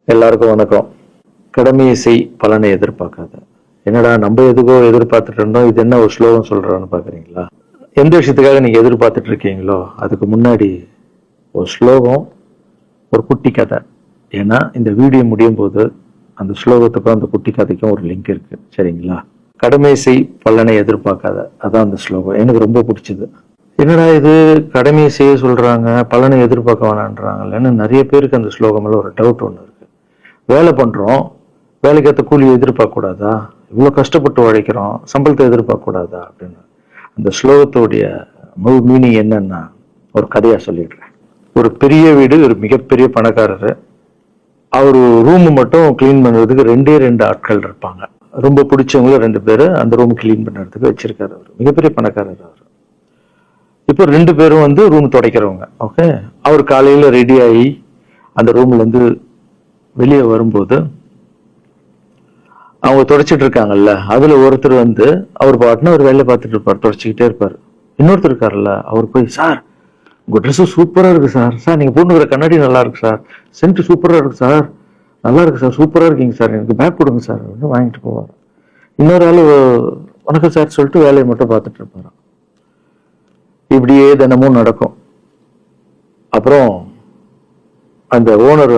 எல்லாருக்கும் வணக்கம். கடமையை செய், பலனை எதிர்பார்க்காத. என்னடா நம்ம எதுக்கோ எதிர்பார்த்துட்டு இருந்தோம், இது என்ன ஒரு ஸ்லோகம் சொல்றான்னு பாக்குறீங்களா? எந்த விஷயத்துக்காக நீங்க எதிர்பார்த்துட்டு இருக்கீங்களோ அதுக்கு முன்னாடி ஒரு ஸ்லோகம், ஒரு குட்டி கதை. ஏன்னா இந்த வீடியோ முடியும் போது அந்த ஸ்லோகத்துக்கும் அந்த குட்டி கதைக்கும் ஒரு லிங்க் இருக்கு, சரிங்களா? கடமை செய், பலனை எதிர்பார்க்காத, அதான் அந்த ஸ்லோகம். எனக்கு ரொம்ப பிடிச்சது. என்னடா இது, கடமையை செய்ய சொல்றாங்க, பலனை எதிர்பார்க்க வேணான்றாங்கன்னு நிறைய பேருக்கு அந்த ஸ்லோகம்ல ஒரு டவுட் ஒன்று இருக்கு. வேலை பண்றோம், வேலைக்கேற்ற கூலியை எதிர்பார்க்க கூடாதா? இவ்வளவு கஷ்டப்பட்டு உழைக்கிறோம், சம்பளத்தை எதிர்பார்க்க கூடாதா அப்படின்னு அந்த ஸ்லோகத்தோடைய முழு மீனிங் என்னன்னா ஒரு கதையா சொல்லிடுறேன். ஒரு பெரிய வீடு, ஒரு மிகப்பெரிய பணக்காரரு. அவரு ரூம் மட்டும் கிளீன் பண்றதுக்கு ரெண்டு ஆட்கள் இருப்பாங்க. ரொம்ப பிடிச்சவங்களும் 2 பேரு அந்த ரூம் கிளீன் பண்றதுக்கு வச்சிருக்காரு. அவர் மிகப்பெரிய பணக்காரர். அவர் இப்போ 2 பேரும் ரூம் துடைக்கிறவங்க. ஓகே, அவர் காலையில ரெடி ஆகி அந்த ரூம்ல இருந்து வெளியே வரும்போது அவங்க துடைச்சிட்டு இருக்காங்கல்ல, அதுல ஒருத்தர் அவர் பாட்டுன்னு ஒரு வேலையை பார்த்துட்டு இருப்பார், துடைச்சிக்கிட்டே இருப்பாரு. இன்னொருத்தர் இருக்காருல்ல, அவர் போய், சார் உங்க ட்ரெஸ் சூப்பரா இருக்கு சார், சார் நீங்க போட்டுக்கிற கண்ணாடி நல்லா இருக்கு சார், சென்ட் சூப்பரா இருக்கு சார், நல்லா இருக்கு சார், சூப்பரா இருக்கீங்க சார், எனக்கு பேக் கொடுங்க சார் வாங்கிட்டு போவார். இன்னொரு ஆளு வணக்கம் சார் சொல்லிட்டு வேலையை மட்டும் பார்த்துட்டு இருப்பாரு. இப்படியே தினமும் நடக்கும். அப்புறம் அந்த ஓனர்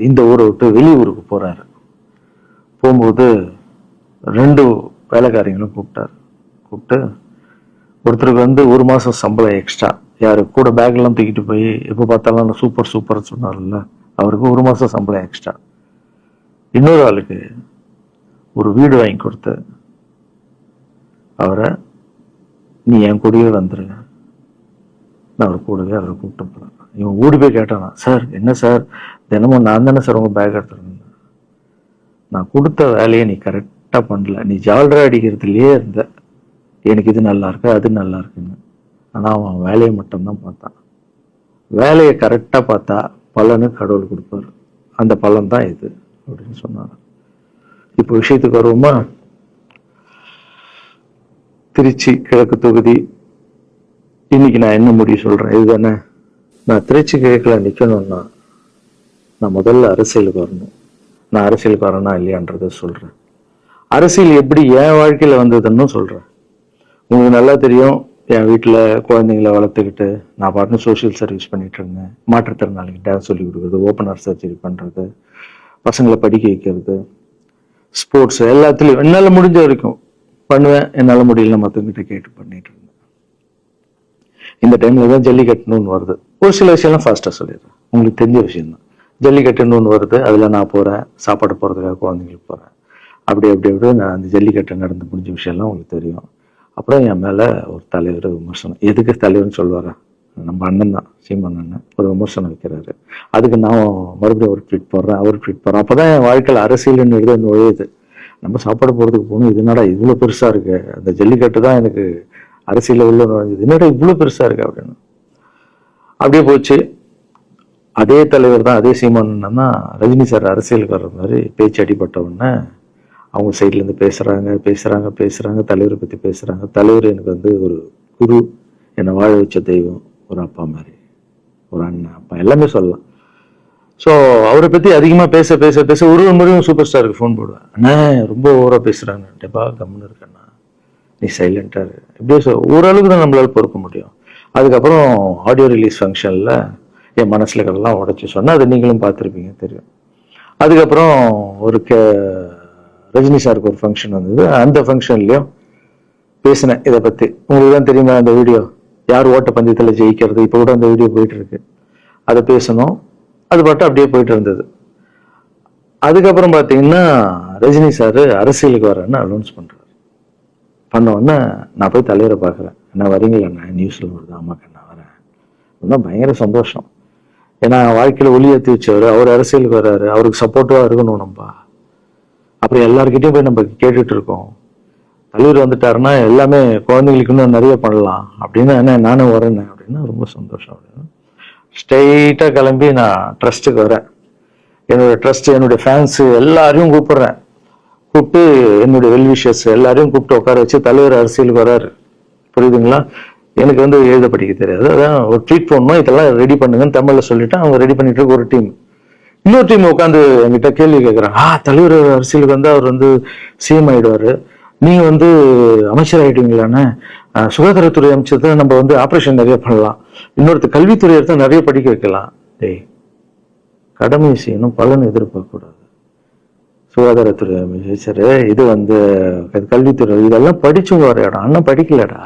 இந்த ஊரை விட்டு வெளியூருக்கு போறாரு. போகும்போது 2 வேலைக்காரங்களும் கூப்பிட்டு ஒருத்தருக்கு 1 மாசம் சம்பளம் எக்ஸ்ட்ரா. யாரு கூட பேக் எல்லாம் தூக்கிட்டு போய் எப்ப பார்த்தாலும் சூப்பர் சூப்பர் சொன்னார்ல, அவருக்கு 1 மாசம் சம்பளம் எக்ஸ்ட்ரா. இன்னொரு ஆளுக்கு ஒரு வீடு வாங்கி கொடுத்து அவரை, நீ என் கூடவே வந்துருங்க, நான் அவர் கூடவே அவரை கூப்பிட்டு போறேன். இவன் ஓடி போய் கேட்டானா, சார் என்ன சார் தினமும் நான் தானே சார் உங்க பேக் எடுத்துருந்தேன், நான் கொடுத்த வேலையை நீ கரெக்டா பண்ணல, நீ ஜால்ரா அடிக்கிறதுலயே இருந்த, எனக்கு இது நல்லா இருக்கு அது நல்லா இருக்குன்னு. ஆனா அவன் வேலையை மட்டும்தான் பார்த்தான். வேலையை கரெக்டா பார்த்தா பலனு கடவுள் கொடுப்பாரு, அந்த பலன் தான் இது அப்படின்னு சொன்னாங்க. இப்போ விஷயத்துக்கு வருவோமா? திருச்சி கிழக்கு தொகுதி. இன்னைக்கு நான் என்ன முடிவு சொல்றேன் இதுதானே. நான் திருச்சி கிழக்குல நிக்கணும்னா நான் முதல்ல அரசியலுக்கு வரணும். நான் அரசியலுக்கு வரேனா இல்லையான்றத சொல்றேன். அரசியல் எப்படி என் வாழ்க்கையில வந்ததுன்னு சொல்றேன். உங்களுக்கு நல்லா தெரியும், என் வீட்டுல குழந்தைங்களை வளர்த்துக்கிட்டு நான் பாட்டு சோசியல் சர்வீஸ் பண்ணிட்டு இருந்தேன். மாற்றுத்திறனாளிக்கு டான்ஸ் சொல்லி கொடுக்குறது, ஓப்பனர் சர்ஜரி பண்றது, பசங்களை படிக்க வைக்கிறது, ஸ்போர்ட்ஸ் எல்லாத்துலயும் என்னால முடிஞ்ச வரைக்கும் பண்ணுவேன். என்னால முடியல மற்றவங்கிட்ட கேட்டு பண்ணிட்டு இருந்தேன். இந்த டைம்ல தான் ஜல்லிக்கட்டுன்னு வருது. ஒரு சில விஷயம்லாம் ஃபாஸ்டா சொல்லிடுறேன், உங்களுக்கு தெரிஞ்ச விஷயம் தான். ஜல்லிக்கட்டுன்னு வருது, அதுல நான் போறேன், சாப்பாடு போறதுக்காக குழந்தைங்களுக்கு போறேன். அப்படி நான் அந்த ஜல்லிக்கட்டு நடந்து முடிஞ்ச விஷயம்லாம் உங்களுக்கு தெரியும். அப்புறம் என் மேல ஒரு தலைவர் விமர்சனம். எதுக்கு தலைவர்னு சொல்லுவாரா? நம்ம அண்ணன் தான், சீமான் அண்ணன் ஒரு விமர்சனம் வைக்கிறாரு. அதுக்கு நான் மறுபடியும் ஒரு ட்வீட் போடுறேன், அவர் ட்வீட் போடுறேன். அப்பதான் என் வாழ்க்கையில் அரசியல்னு நுழையுது. நம்ம சாப்பாடு போறதுக்கு போகணும், இது என்னடா இவ்வளவு பெருசா இருக்கு, அந்த ஜல்லிக்கட்டு தான் எனக்கு அரசியல உள்ள நுழைஞ்சது, என்னடா இவ்வளவு பெருசா இருக்கு அப்படின்னு. அப்படியே போச்சு. அதே தலைவர் தான், அதே சீமான் அண்ணன் தான் ரஜினி சார் அரசியலுக்கு வர்ற மாதிரி பேச்சு அடிபட்ட உடனே அவங்க சைட்ல இருந்து பேசுறாங்க, தலைவரை பத்தி பேசுறாங்க. தலைவர் எனக்கு ஒரு குரு, என்னை வாழ வச்ச தெய்வம், ஒரு அப்பா மாதிரி, ஒரு அண்ணன், அப்பா எல்லாமே சொல்லலாம். ஸோ அவரை பத்தி அதிகமா பேச ஒரு முறையும் சூப்பர் ஸ்டாருக்கு ஃபோன் போடுவேன், அண்ணா ரொம்ப ஓவரா பேசுறாங்க, டெப்பா கம்முன்னு இருக்கண்ணா, நீ சைலண்டா இரு. இப்படியே ஓரளவுக்கு தான் நம்மளால பொறுக்க முடியும். அதுக்கப்புறம் ஆடியோ ரிலீஸ் ஃபங்க்ஷன்ல என் மனசுல எல்லாம் உடைச்சு சொன்னா, அது நீங்களும் பார்த்துருப்பீங்க, தெரியும். அதுக்கப்புறம் ஒரு ரஜினி சாருக்கு ஒரு ஃபங்க்ஷன் வந்தது. அந்த ஃபங்க்ஷன்லயும் பேசினேன் இதை பத்தி. உங்களுக்கு தான் தெரியுமா அந்த வீடியோ, யார் ஓட்ட பந்தயத்துல ஜெயிக்கிறது, இப்ப கூட அந்த வீடியோ போயிட்டு இருக்கு. அதை பேசணும், அது பாட்டு அப்படியே போயிட்டு இருந்தது. அதுக்கப்புறம் பாத்தீங்கன்னா ரஜினி சாரு அரசியலுக்கு வரேன்னு அனௌன்ஸ் பண்றாரு. பண்ண உடனே நான் போய் தலைவரை பாக்குறேன், என்ன வரீங்களா, நான் நியூஸ்ல வருது, ஆமாக்கா நான் வரேன். இன்னும் பயங்கர சந்தோஷம். ஏன்னா வாழ்க்கையில ஒளி ஏற்றி வச்சவர், அவர் அரசியலுக்கு வர்றாரு, அவருக்கு சப்போர்ட்டிவா இருக்கணும் நம்ம. அப்புறம் எல்லாருக்கிட்டையும் போய் நம்ம கேட்டுட்டு இருக்கோம், தலைவர் வந்துட்டாருன்னா எல்லாமே குழந்தைங்களுக்கு இன்னும் நிறைய பண்ணலாம் அப்படின்னு. என்ன நானும் வரேன் அப்படின்னா ரொம்ப சந்தோஷம் அப்படின்னு ஸ்ட்ரெயிட்டா கிளம்பி நான் ட்ரஸ்ட்டுக்கு வரேன். என்னோட ட்ரஸ்ட், என்னுடைய ஃபேன்ஸ் எல்லாரையும் கூப்பிடுறேன். கூப்பிட்டு என்னுடைய வெல்விஷர்ஸ் எல்லாரையும் கூப்பிட்டு உட்கார வச்சு, தலைவர் அரசியலுக்கு வர்றாரு, புரியுதுங்களா? எனக்கு எழுத படிக்க தெரியாது, அதான் ஒரு ட்வீட் போடணும், இதெல்லாம் ரெடி பண்ணுங்கன்னு தமிழ்ல சொல்லிட்டு அவங்க ரெடி பண்ணிட்டு இருக்க ஒரு டீம். இன்னொரு டீம் உட்காந்து என்கிட்ட கேள்வி கேட்குறாங்க, தலைவர் அரசியலுக்கு வந்து அவர் வந்து சிஎம் ஆயிடுவாரு, நீங்க வந்து அமைச்சர் ஆயிடுவீங்களான்னு. சுகாதாரத்துறை அமைச்சர் நம்ம வந்து ஆபரேஷன் நிறைய பண்ணலாம், இன்னொருத்த கல்வித்துறை எடுத்தா நிறைய படிக்க வைக்கலாம். டேய், கடமை செய்யணும், பலன் எதிர்பார்க்க கூடாது. சுகாதாரத்துறை அமைச்சர், இது வந்து கல்வித்துறை, இதெல்லாம் படிச்சவங்க வர இடம். அண்ணன் படிக்கலடா.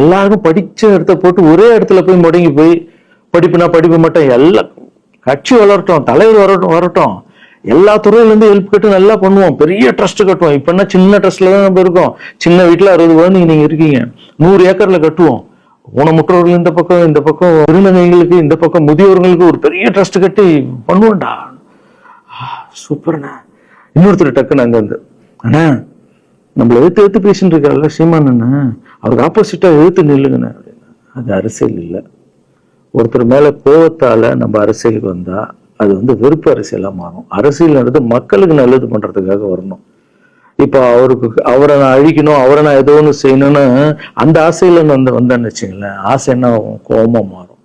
எல்லாருக்கும் படிச்ச இடத்த போட்டு ஒரே இடத்துல போய் முடங்கி போய் படிப்புனா படிப்பு மட்டும், எல்லாம் கட்சி வளரட்டும், தலைவர் வரட்டும், எல்லா துறையில இருந்து ஹெல்ப் கட்டு நல்லா பண்ணுவோம், பெரிய ட்ரஸ்ட் கட்டுவோம். இப்ப என்ன சின்ன ட்ரஸ்ட்ல தான் நம்ம இருக்கோம். சின்ன வீட்டுல 60 குழந்தைங்க நீங்க இருக்கீங்க, 100 ஏக்கர்ல கட்டுவோம். ஊனமுற்றோர்கள் இந்த பக்கம் திருநங்கைகளுக்கு, இந்த பக்கம் முதியோர்களுக்கு ஒரு பெரிய ட்ரஸ்ட் கட்டி பண்ணுவோம்டா. சூப்பர்ண்ணா. இன்னொருத்தர் டக்குன்னு அங்க வந்து, அண்ணா நம்மள எழுத்து பேசிட்டு இருக்காருல்ல சீமான் அண்ணா, அவருக்கு ஆப்போசிட்டா எழுத்து நில்லுங்கண்ணா அப்படின்னா. அது அரசியல் இல்லை. ஒருத்தர் மேல கோவத்தால நம்ம அரசியலுக்கு வந்தா அது வந்து வெறுப்பு அரசியலா மாறும். அரசியல்ன்றது மக்களுக்கு நல்லது பண்றதுக்காக வரணும். இப்ப அவரை நான் அழிக்கணும், அவரை நான் ஏதோ ஒன்று செய்யணும்னு அந்த ஆசையில வந்தேன்னு வச்சுங்களேன், ஆசை என்ன ஆகும், கோபமா மாறும்.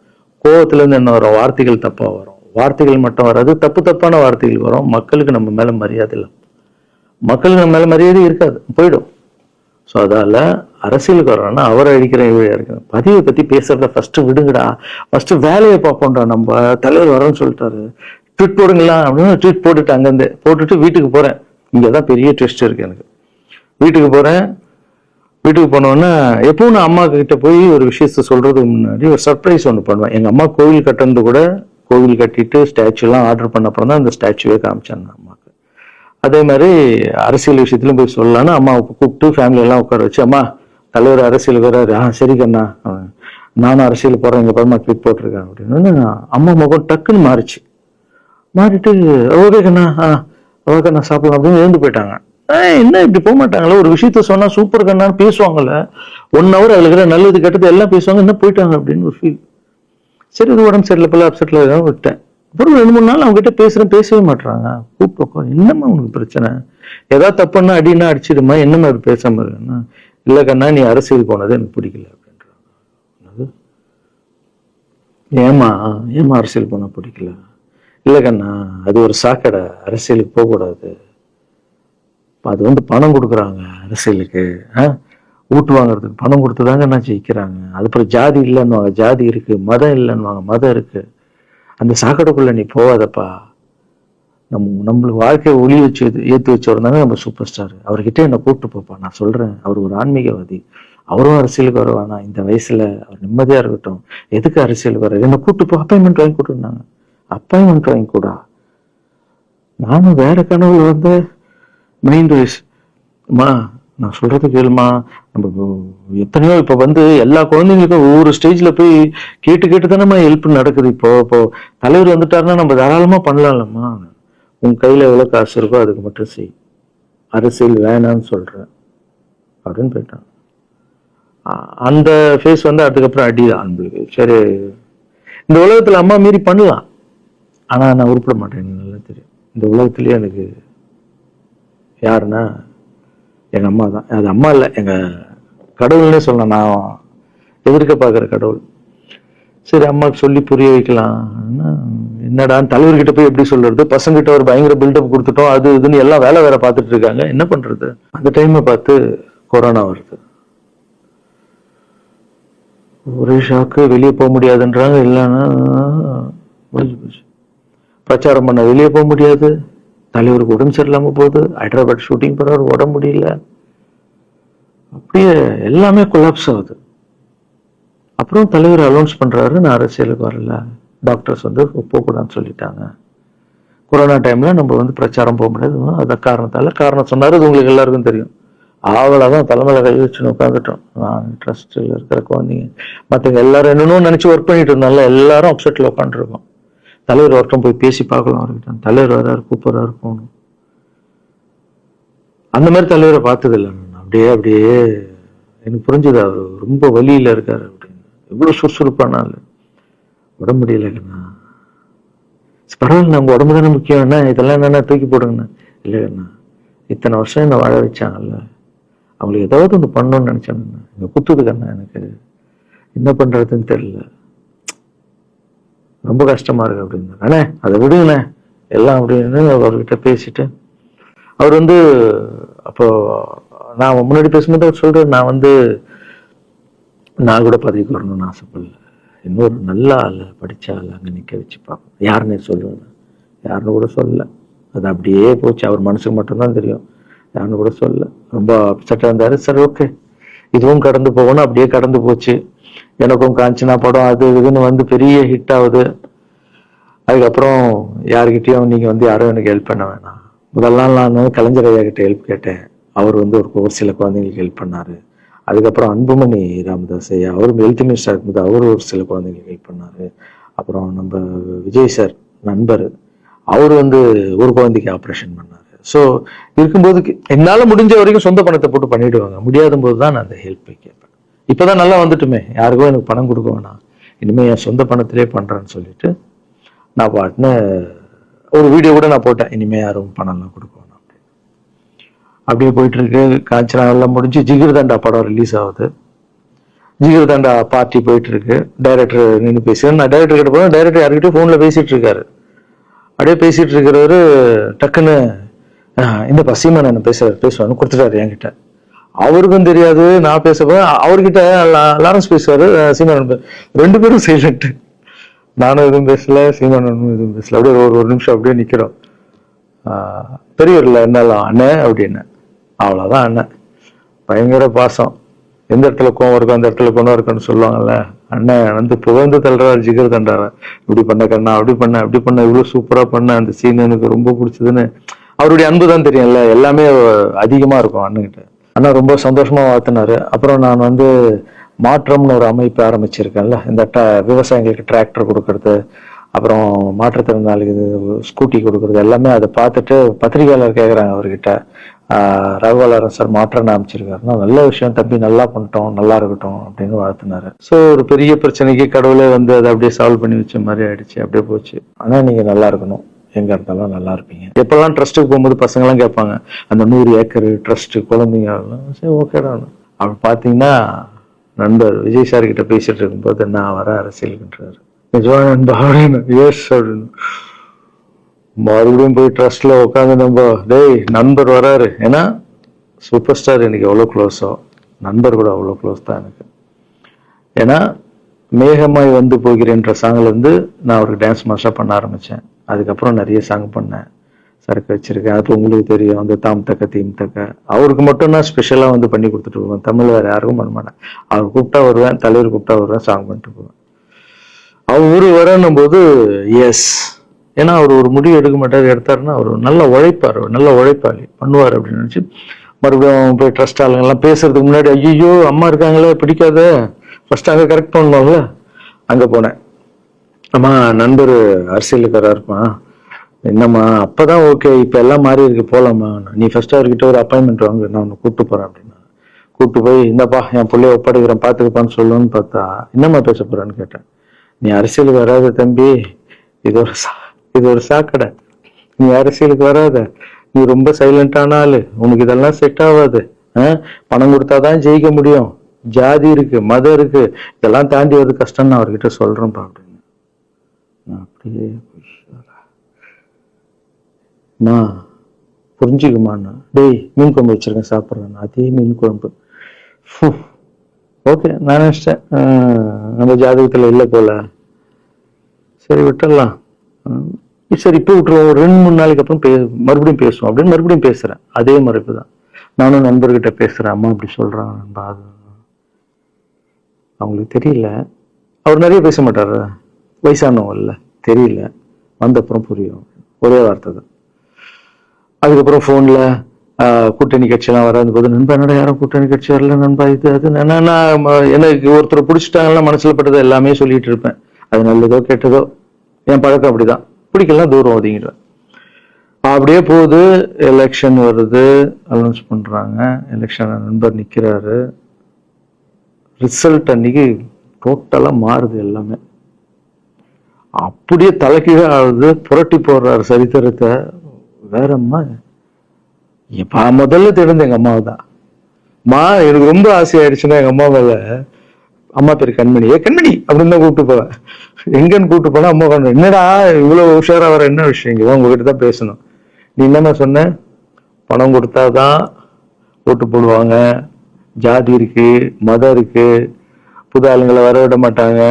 கோபத்துல இருந்து என்ன வரும், வார்த்தைகள் தப்பா வரும். வார்த்தைகள் மட்டும் வராது, தப்பான வார்த்தைகள் வரும். மக்களுக்கு நம்ம மேல மரியாதை இல்லை, மக்களுக்கு நம்ம மேல மரியாதை இருக்காது, போயிடும். ஸோ அதால அரசியலுக்கு வரணும்னா அவரை அழிக்கிற வழியா இருக்கு. பதிவை பத்தி பேசுறத ஃபர்ஸ்ட் விடுங்கடா, ஃபர்ஸ்ட் வேலையை பார்ப்போம்டா. நம்ம தலைவர் வரேன்னு சொல்லிட்டாரு, ட்வீட் போடுங்களா அப்படின்னு ட்வீட் போட்டுட்டு அங்கேருந்து போட்டுட்டு வீட்டுக்கு போறேன். இங்கதான் பெரிய ட்விஸ்ட் இருக்கு எனக்கு. வீட்டுக்கு போறேன். வீட்டுக்கு போனோன்னா எப்பவும் நான் அம்மா கிட்ட போய் ஒரு விஷயத்த சொல்றதுக்கு முன்னாடி ஒரு சர்ப்ரைஸ் ஒன்று பண்ணுவேன். எங்க அம்மா கோவில் கட்டுறது கூட, கோவில் கட்டிட்டு ஸ்டாச்சு எல்லாம் ஆர்டர் பண்ண அப்புறம் தான் அந்த ஸ்டாச்சுவே காமிச்சாங்க அம்மாவுக்கு. அதே மாதிரி அரசியல் விஷயத்திலும் போய் சொல்லலான்னு அம்மாவை கூப்பிட்டு ஃபேமிலி எல்லாம் உட்கார வச்சு, அம்மா தலைவர் அரசியலுக்கு வர்றாரு, சரி கண்ணா, நானும் அரசியல் போறேன், எங்க பரமா ட்வீட் போட்டிருக்கேன் அப்படின்னு. அம்மா முகம் டக்குன்னு மாறிச்சு. மாறிட்டு ஓகே கண்ணா, ஓகே கண்ணா சாப்பிடலாம் அப்படின்னு எழுந்து போயிட்டாங்க. என்ன இப்படி போக மாட்டாங்களே, ஒரு விஷயத்த சொன்னா சூப்பர் கண்ணான்னு பேசுவாங்கல்ல, 1 hour அதுல இருக்கிற நல்லது கெட்டது எல்லாம் பேசுவாங்க, என்ன போயிட்டாங்க அப்படின்னு ஒரு ஃபீல். சரி, இது உடம்பு சரியில்லை போல, அப்செட்ல விட்டேன். அப்புறம் 2-3 நாள் அவங்க கிட்ட பேசவே மாட்டாங்க. கூப்பிட்டு, என்னம்மா உனக்கு பிரச்சனை, ஏதாவது தப்புன்னா அடினா அடிச்சிடுமா, என்னம்மா அது பேசாம இருக்குன்னா, இல்ல கண்ணா நீ அரசியல் போனது எனக்கு பிடிக்கல அப்படின்றாங்க. ஏமா அரசியல் போன பிடிக்கல? இல்ல கண்ணா, அது ஒரு சாக்கடை, அரசியலுக்கு போகக்கூடாது. அது வந்து பணம் கொடுக்குறாங்க அரசியலுக்கு, ஓட்டு வாங்குறதுக்கு பணம் கொடுத்துதாங்க நான் ஜெயிக்கிறாங்க. அதுக்கப்புறம் ஜாதி இல்லைன்னுவாங்க, ஜாதி இருக்கு. மதம் இல்லைன்னுவாங்க, மதம் இருக்கு. அந்த சாக்கடைக்குள்ள நீ போகாதப்பா. நம்மளுக்கு வாழ்க்கையை ஒளி வச்சு ஏற்றி வச்சவர்தாங்க நம்ம சூப்பர் ஸ்டார். அவர்கிட்ட என்னை கூப்பிட்டு போப்பா, நான் சொல்றேன். அவர் ஒரு ஆன்மீகவாதி, அவரும் அரசியலுக்கு வருவானா, இந்த வயசுல அவர் நிம்மதியா இருக்கட்டும், எதுக்கு அரசியலுக்கு வர்றாரு, என்னை கூப்பிட்டு போ, அப்பாயின்மெண்ட் வாங்கி கொடுத்துருந்தாங்க. அப்பாயின்மெண்ட் வாங்கி கூடா, நானும் வேற கனவு வந்து மைண்ட் வைஸ், அம்மா நான் சொல்றது கேளுமா, நம்ம எத்தனையோ இப்ப வந்து எல்லா குழந்தைங்களுக்கும் ஒவ்வொரு ஸ்டேஜ்ல போய் கேட்டு தானே ஹெல்ப் நடக்குது. இப்போ தலைவர் வந்துட்டாருன்னா நம்ம தாராளமா பண்ணலாம்லம்மா, உன் கையில எவ்வளவு காசு இருக்கோ அதுக்கு மட்டும் செய், அரசியல் வேணான்னு சொல்றேன் அப்படின்னு போயிட்டான். அந்த ஃபேஸ் வந்து அதுக்கப்புறம் அடிதான் நம்மளுக்கு. சரி, இந்த உலகத்துல அம்மா மீறி பண்ணலாம், ஆனா நான் உருப்பிட மாட்டேன், எனக்கு நல்லா தெரியும். இந்த உலகத்திலேயே எனக்கு யாருன்னா எங்க அம்மா தான். அது அம்மா இல்லை, எங்க கடவுள்னே சொல்லலாம், நான் எதிர்க்க பாக்குற கடவுள். சரி, அம்மாவுக்கு சொல்லி புரிய வைக்கலாம். என்னடா தலைவர்கிட்ட போய் எப்படி சொல்றது, பசங்கிட்ட ஒரு பயங்கர பில்டப் கொடுத்துட்டோம், அது இதுன்னு எல்லாம் வேலை வேற பார்த்துட்டு இருக்காங்க, என்ன பண்றது. அந்த டைமை பார்த்து கொரோனா வருது. ஒரே ஷாக்கு, வெளியே போக முடியாதுன்றாங்க. இல்லைன்னா பிரச்சாரம் பண்ண வெளியே போக முடியாது, தலைவருக்கு உடம்பு சரியில்லாம போகுது, ஹைதராபாத் ஷூட்டிங் போறாரு, உடம்பு முடியல, அப்படியே எல்லாமே கொலாப்ஸ் ஆகுது. அப்புறம் தலைவர் அலௌன்ஸ் பண்றாரு, நான் அரசியலுக்கு வரல, டாக்டர்ஸ் வந்து போகக்கூடாதுன்னு சொல்லிட்டாங்க. கொரோனா டைம்ல நம்ம வந்து பிரச்சாரம் போக முடியாது, அந்த காரணம் சொன்னாரு, அது உங்களுக்கு எல்லாருக்கும் தெரியும். அவ்வளவுதான், தலைமையில கை வச்சு உட்காந்துட்டோம். நான் ட்ரஸ்ட்ல இருக்கிற குழந்தைங்க மற்றவங்க எல்லாரும் என்னன்னு நினைச்சு ஒர்க் பண்ணிட்டு இருந்தால, எல்லாரும் அப்செட்ல உட்காந்துருக்கோம். தலைவர் ஒருத்தம் போய் பேசி பார்க்கலாம் அவர்கிட்ட, தலைவர் வர்றாரு, கூப்பிடுறாரு, போகணும். அந்த மாதிரி தலைவரை பார்த்தது இல்லை நான். அப்படியே எனக்கு புரிஞ்சது, அவர் ரொம்ப வலியில இருக்காரு அப்படின்னு. எவ்வளவு சுறுசுறுப்பானால உடம்பு முடியலங்கண்ணா. பரவாயில்ல, நம்ம உடம்பு தானே முக்கியம், என்ன இதெல்லாம் என்னன்னா தூக்கி போடுங்கண்ணா. இல்லைங்கண்ணா, இத்தனை வருஷம் என்ன வாழ வச்சாங்கல்ல, அவங்களுக்கு ஏதாவது ஒன்று பண்ணணும்னு நினைச்சாங்கண்ணா, இங்க குத்துதுக்கண்ணா, எனக்கு என்ன பண்றதுன்னு தெரியல, ரொம்ப கஷ்டமா இருக்கு அப்படின்னு. அண்ணே அதை விடுங்கண்ணே, எல்லாம் அப்படின்னு அவர்கிட்ட பேசிட்டு அவர் வந்து அப்போ நான் முன்னாடி பேசும்போது அவர் சொல்றாரு, நான் கூட பதவிக்கு வரணும்னு ஆசைப்படல, இன்னொரு நல்ல ஆள் படிச்ச ஆள் அங்க நிக்க வச்சு பார்க்கணும். யாருன்னு சொல்லுவேன், யாருன்னு கூட சொல்லல. அது அப்படியே போச்சு. அவர் மனசுக்கு மட்டும்தான் தெரியும், யாருன்னு கூட சொல்லல. ரொம்ப அப்செட்டா இருந்தாரு. சரி ஓகே, இதுவும் கடந்து போகணும். அப்படியே கடந்து போச்சு. எனக்கும் காஞ்சனா படம் அது இதுன்னு பெரிய ஹிட் ஆகுது. அதுக்கப்புறம் யாருக்கிட்டையும் நீங்க யாரும் எனக்கு ஹெல்ப் பண்ண வேணாம். முதல் நாள் நான் கலைஞர் ஐயா கிட்ட ஹெல்ப் கேட்டேன். அவர் ஒரு சில குழந்தைங்களுக்கு ஹெல்ப் பண்ணாரு. அதுக்கப்புறம் அன்புமணி ராமதாஸ் ஐயா, அவரும் ஹெல்த் மினிஸ்டர் இருக்கும்போது அவரு ஒரு சில குழந்தைங்களுக்கு ஹெல்ப் பண்ணாரு. அப்புறம் நம்ம விஜய் சார் நண்பர், அவர் ஒரு குழந்தைக்கு ஆப்ரேஷன் பண்ணாரு. ஸோ இருக்கும்போது என்னால முடிஞ்ச வரைக்கும் சொந்த பணத்தை போட்டு பண்ணிடுவாங்க. முடியாத போது தான் நான் அந்த ஹெல்ப்பை கேட்பேன். இப்பதான் நல்லா வந்துட்டுமே, யாருக்கும் எனக்கு பணம் கொடுக்க வேணாம், இனிமே என் சொந்த பணத்திலே பண்றேன்னு சொல்லிட்டு நான் பாட்டுன்னு ஒரு வீடியோ கூட நான் போட்டேன், இனிமே யாரும் பணம்லாம் கொடுக்க வேணாம் அப்படின்னு. அப்படியே போயிட்டு இருக்கு. காஞ்சனா எல்லாம் முடிஞ்சு ஜிகிர் தண்டா படம் ரிலீஸ் ஆகுது. ஜிகிர் தண்டா பார்ட்டி போயிட்டு இருக்கு. டைரக்டர் நின்று பேசி, நான் டைரக்டர் கிட்ட போனேன். டைரக்டர் யாருக்கிட்ட போன்ல பேசிட்டு இருக்காரு. அப்படியே பேசிட்டு இருக்கிறவரு டக்குன்னு இந்த சீமான் என்ன பேசுவான்னு கொடுத்துட்டாரு என்கிட்ட. அவருக்கும் தெரியாது நான் பேசப்போ. அவர்கிட்ட லாரன்ஸ் பேசுவாரு, சீமான் ரெண்டு பேரும் சைலண்ட். நானும் எதுவும் பேசல, சீமானும் எதுவும் பேசல. அப்படியே ஒரு நிமிஷம் அப்படியே நிக்கிறோம். பெரியவர்ல என்னலாம் அண்ணன் அப்படின்னு, அவ்வளவுதான் அண்ணன். பயங்கர பாசம். எந்த இடத்துல கோவம் இருக்கும் அந்த இடத்துல குணம் இருக்குன்னு சொல்லுவாங்கல்ல. அண்ணன் புகழ்ந்து தள்ளுறாரு ஜிகர் தண்டாவை. இப்படி பண்ண கண்ணா, அப்படி பண்ண இவ்வளவு சூப்பரா பண்ண, அந்த சீன் எனக்கு ரொம்ப பிடிச்சதுன்னு. அவருடைய அன்பு தான் தெரியும்ல, எல்லாமே அதிகமா இருக்கும் அண்ணன்கிட்ட. அண்ணா ரொம்ப சந்தோஷமா வாழ்த்தினாரு. அப்புறம் நான் மாற்றம்னு ஒரு அமைப்பு ஆரம்பிச்சிருக்கேன்ல, இந்த விவசாயிகளுக்கு டிராக்டர் கொடுக்கறது, அப்புறம் மாற்றுத்திறனாளிக்கு ஸ்கூட்டி கொடுக்கறது, எல்லாமே அதை பார்த்துட்டு பத்திரிகையாளர் கேட்குறாங்க அவர்கிட்ட, ரகுவலரன் சார் மாற்றம் அமைச்சிருக்காருன்னா நல்ல விஷயம் தம்பி, நல்லா பண்ணிட்டோம், நல்லா இருக்கட்டும் அப்படின்னு வாழ்த்தினாரு. ஸோ ஒரு பெரிய பிரச்சனைக்கு கடவுளே அதை அப்படியே சால்வ் பண்ணி வச்ச மாதிரி ஆயிடுச்சு. அப்படியே போச்சு. ஆனா நீங்க நல்லா இருக்கணும், எங்க இருந்தாலும் நல்லா இருப்பீங்க. எப்பெல்லாம் ட்ரஸ்ட்டுக்கு போகும்போது பசங்க எல்லாம் கேட்பாங்க, அந்த 100 ஏக்கர் ட்ரஸ்ட் குழந்தைங்க, சரி ஓகேடா. அப்படி பாத்தீங்கன்னா நண்பர் விஜய் சார் கிட்ட பேசிட்டு இருக்கும்போது நான் வர அரசியலுக்குன்றாரு. நிஜமான நண்பா அப்படின்னு, எஸ் அப்படின்னு. மறுபடியும் போய் ட்ரஸ்ட்ல உட்காந்து டேய் நண்பர் வராரு. ஏன்னா சூப்பர் ஸ்டார் எனக்கு எவ்வளவு க்ளோஸோ, நண்பர் கூட அவ்வளவு க்ளோஸ் தான் எனக்கு. ஏன்னா மேகமாய் போகிறேன்ற சாங்ல நான் அவருக்கு டான்ஸ் மாஸ்டரா பண்ண ஆரம்பிச்சேன். அதுக்கப்புறம் நிறைய சாங் பண்ணேன், சரக்கு வச்சிருக்கேன். அது உங்களுக்கு தெரியும், அந்த தாம் தக்க தீம் தக்க. அவருக்கு மட்டும் நான் ஸ்பெஷலா பண்ணி கொடுத்துட்டு போவேன். தமிழ் வேற யாருக்கும் பண்ண மாட்டேன். அவர் கூப்பிட்டா வருவேன், தலைவர் கூப்பிட்டா வருவேன், சாங் பண்ணிட்டு போவேன். அவரு வரணும் போது எஸ், ஏன்னா அவர் ஒரு முடிவு எடுக்க மாட்டாரு, எடுத்தாருன்னா அவர் நல்ல உழைப்பாளி பண்ணுவார் அப்படின்னு நினைச்சு மறுபடியும் போய் ட்ரஸ்ட் ஆளுங்கெல்லாம் பேசுறதுக்கு முன்னாடி, ஐயோ அம்மா இருக்காங்களே பிடிக்காத, ஃபர்ஸ்ட் அங்க கரெக்ட் பண்ணுவாங்கல்ல, அங்க போனேன். அம்மா நண்பர் அரசியலுக்கு இருப்பான், என்னம்மா அப்பதான் ஓகே, இப்ப எல்லாம் மாறி இருக்கு, போலாமா, நீ ஃபர்ஸ்ட் அவர்கிட்ட ஒரு அப்பாயின்மெண்ட் வாங்க, நான் உன்னை கூப்பிட்டு போறேன் அப்படின்னா. கூப்பிட்டு போய் இந்தப்பா என் பிள்ளைய ஒப்படைக்கிறேன் பாத்துக்கப்பான்னு சொல்லுன்னு பார்த்தா, என்னம்மா பேச போறான்னு கேட்டேன். நீ அரசியலுக்கு வராத தம்பி, இது ஒரு சாக்கடை, நீ அரசியலுக்கு வராத, நீ ரொம்ப சைலண்டான ஆளு, உனக்கு இதெல்லாம் செட் ஆகாது, பணம் கொடுத்தாதான் ஜெயிக்க முடியும், ஜாதி இருக்கு மதம் இருக்கு, இதெல்லாம் தாண்டி வருது கஷ்டம், நான் அவர்கிட்ட சொல்றேன்ப்பா அப்படின்னு. அப்படியே புரிஞ்சுக்குமாண்ணா, டேய் மீன் குழம்பு வச்சிருக்கேன் சாப்பிட்றேன், அதே மீன் குழம்பு. ஓகே நான் நினைச்சிட்டேன் நம்ம ஜாதகத்துல இல்லை போல, சரி விட்டுடலாம், சரி இப்போ விட்டுருவோம், ஒரு 2-3 நாளைக்கு அப்புறம் மறுபடியும் பேசுவோம் அப்படின்னு மறுபடியும் பேசுறேன். அதே மறுப்பு தான். நானும் நண்பர்கிட்ட பேசுறேன், அம்மா அப்படி சொல்றாங்க நண்பா, அவங்களுக்கு தெரியல, அவர் நிறைய பேச மாட்டாரு, வயசானவங்க இல்ல, தெரியல, வந்தப்புறம் புரியும், ஒரே வார்த்தை தான். அதுக்கப்புறம் போன்ல கூட்டணி கட்சியெல்லாம் வராது போது, நண்பா என்னடா யாரும் கூட்டணி கட்சி வரல நண்பா, இது அது எனக்கு ஒருத்தர் பிடிச்சிட்டாங்கன்னா மனசுல பட்டதை எல்லாமே சொல்லிட்டு இருப்பேன். அது நல்லதோ கெட்டதோ, என் பழக்கம் அப்படிதான், பிடிக்கலாம் தூரம் ஒதுங்கிடுவேன். அப்படியே போகுது. எலெக்ஷன் வருது, அனௌன்ஸ் பண்றாங்க, எலெக்ஷன் நண்பர் நிக்கிறாரு. ரிசல்ட் அன்னைக்கு டோட்டலா மாறுது எல்லாமே, அப்படியே தலைக்கீழே ஆகுது, புரட்டி போடுறாரு சரித்திரத்தை. வேறம்மா முதல்ல தெரிஞ்ச எங்க அம்மாவை தான். எனக்கு ரொம்ப ஆசையாயிடுச்சுன்னா எங்க அம்மா மேல, அம்மா பேரு கண்மணி, கண்மணி அப்படின்னு தான் கூப்பிட்டு போவேன். எங்கன்னு கூட்டு போனா அம்மா கொண்டு என்னடா இவ்வளவு உஷாரா வர என்ன விஷயம் இங்கதான் உங்ககிட்ட தான் பேசணும். நீ என்னம்மா சொன்ன? பணம் கொடுத்தாதான் ஓட்டு போடுவாங்க, ஜாதி இருக்கு, மதம் இருக்கு, புது ஆளுங்களை வர விட மாட்டாங்க,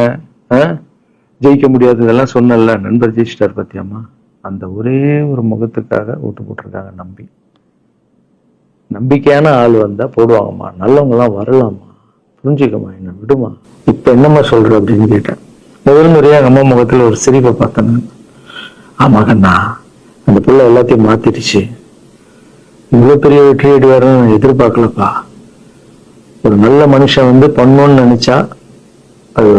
ஜெயிக்க முடியாது, இதெல்லாம் சொன்னல. நண்பர் ஜெயிச்சிட்டார் பத்தியாமா. அந்த ஒரே ஒரு முகத்துக்காக ஓட்டு போட்டிருக்காங்க. நம்பிக்கையான ஆள் வந்தா போடுவாங்கம்மா, நல்லவங்க எல்லாம் வரலாமா, புரிஞ்சுக்கமா, என்ன விடுமா. இப்ப என்னம்மா சொல்ற அப்படின்னு கேட்டேன். முதல் முறையா எங்க அம்மா முகத்துல ஒரு சிரிப்பை பார்த்தேன். ஆமா கண்ணா, அந்த பிள்ளை எல்லாத்தையும் மாத்திடுச்சு, இவ்வளவு பெரிய வெற்றி அடிவாருன்னு நான் எதிர்பார்க்கலப்பா. ஒரு நல்ல மனுஷன் பண்ணணும்னு நினைச்சா அது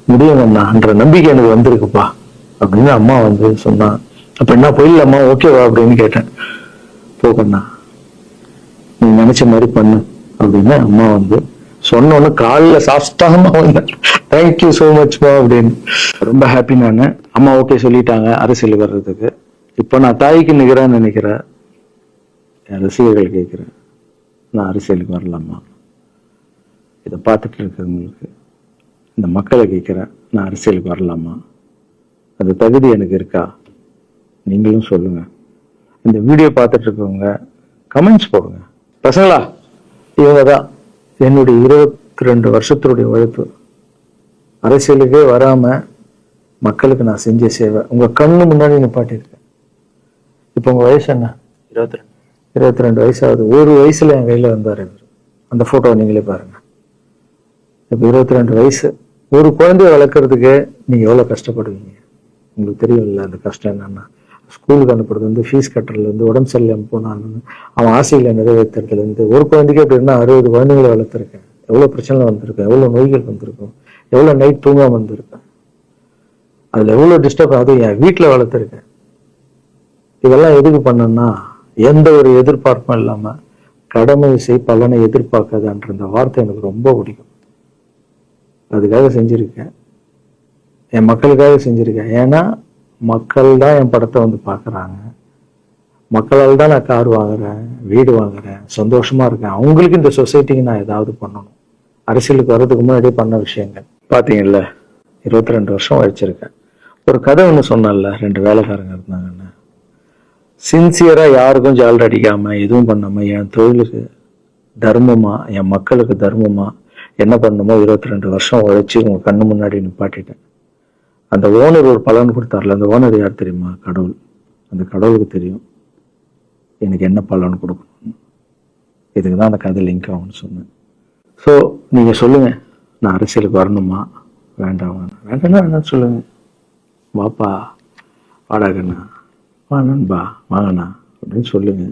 முடியுங்கண்ணான்ற நம்பிக்கை எனக்கு வந்திருக்குப்பா அப்படின்னு அம்மா சொன்னா. அப்ப என்ன போயிடலாமா, ஓகேவா அப்படின்னு கேட்டேன். போகண்ணா, நீ நினைச்ச மாதிரி பண்ணு அப்படின்னு அம்மா சொன்னோன்னு காலில சாஸ்தாகமா வந்தேன். தேங்க்யூ சோ மச்மா அப்படின்னு. ரொம்ப ஹாப்பி நானு. அம்மா ஓகே சொல்லிட்டாங்க அரசியல் வர்றதுக்கு. இப்ப நான் தாய்க்கு நிகரான்னு நினைக்கிறேன். என் ரசிகர்கள் கேட்கிறேன், நான் அரசியலுக்கு வரலாமா? இதை பார்த்துட்டு இருக்கிறவங்களுக்கு, இந்த மக்களை கேட்கிறேன், நான் அரசியலுக்கு வரலாமா? அந்த தகுதி எனக்கு இருக்கா? நீங்களும் சொல்லுங்க. இந்த வீடியோ பார்த்துட்டு இருக்கவங்க கமெண்ட்ஸ் போடுங்க. பசங்களா, இவங்க தான் என்னுடைய 22 வருஷத்தினுடைய உழைப்பு. அரசியலுக்கே வராம மக்களுக்கு நான் செஞ்ச சேவை உங்க கண்ணு முன்னாடி நிப்பாட்டியிருக்கேன். இப்ப உங்க வயசு என்ன? 22 வயசாகுது. ஒரு வயசுல என் கையில வந்தாரு இவர். அந்த போட்டோவை நீங்களே பாருங்க. இப்ப 22 வயசு. ஒரு குழந்தைய வளர்க்கறதுக்கு நீங்க எவ்வளவு கஷ்டப்படுவீங்க உங்களுக்கு தெரியும் இல்ல. அந்த கஷ்டம் என்னன்னா, ஸ்கூலுக்கு அனுப்புறது ஃபீஸ் கட்டுறதுல இருந்து, உடம்பு சரியில்லாம போனான்னு அவன் ஆசையில நிறைவேற்றுறதுல இருந்து, ஒரு குழந்தைக்கு அப்படின்னா 60 குழந்தைங்களை வளர்த்துருக்கேன். எவ்வளவு பிரச்சனை வந்திருக்கேன், எவ்வளவு நோய்கள் வந்திருக்கும், எவ்வளவு நைட் தூங்காம வந்திருக்கேன், அதுல எவ்வளவு டிஸ்டர்ப் ஆகுது. என் வீட்டுல வளர்த்துருக்கேன். இதெல்லாம் எதுக்கு பண்ணணும்னா, எந்த ஒரு எதிர்பார்ப்பும் இல்லாம கடமை செய் பலனை எதிர்பார்க்காதன்ற இந்த வார்த்தை எனக்கு ரொம்ப பிடிக்கும். அதுக்காக செஞ்சிருக்கேன், என் மக்களுக்காக செஞ்சிருக்கேன். ஏன்னா மக்கள் தான் என் படத்தை பாக்குறாங்க. மக்களால் தான் நான் கார் வாங்குறேன், வீடு வாங்குறேன், சந்தோஷமா இருக்கேன். அவங்களுக்கு இந்த சொசைட்டிக்கு நான் ஏதாவது பண்ணணும். அரசியலுக்கு வர்றதுக்கு முன்னாடியே பண்ண விஷயங்கள் பாத்தீங்கல்ல. 22 வருஷம் வச்சிருக்கேன். ஒரு கதை ஒண்ணு சொன்னல, 2 வேலைக்காரங்க இருந்தாங்கன்னு. சின்சியரா யாருக்கும் ஜாலர் அடிக்காம எதுவும் பண்ணாம என் தொழிலுக்கு தர்மமா, என் மக்களுக்கு தர்மமா என்ன பண்ணணுமோ 22 வருஷம் உழைச்சி உங்க கண்ணு முன்னாடி நிப்பாட்டிட்டேன். அந்த ஓனர் ஒரு பலன் கொடுத்தார்ல, அந்த ஓனர் யார் தெரியுமா? கடவுள். அந்த கடவுளுக்கு தெரியும் எனக்கு என்ன பலன் கொடுக்கணும். இதுக்குதான் அந்த கதை லிங்க் ஆகும்னு சொன்னேன். ஸோ நீங்க சொல்லுங்க, நான் அரசியலுக்கு வரணுமா வேண்டாம்? வேண்டாம்னா என்ன சொல்லுங்க. வாப்பா, வாடாகண்ணா, வா நண்பா, வாங்கண்ணா அப்படின்னு சொல்லுங்க.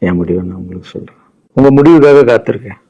என் முடிவை நான் உங்களுக்கு சொல்றேன். உங்க முடிவுக்காக காத்திருக்கேன்.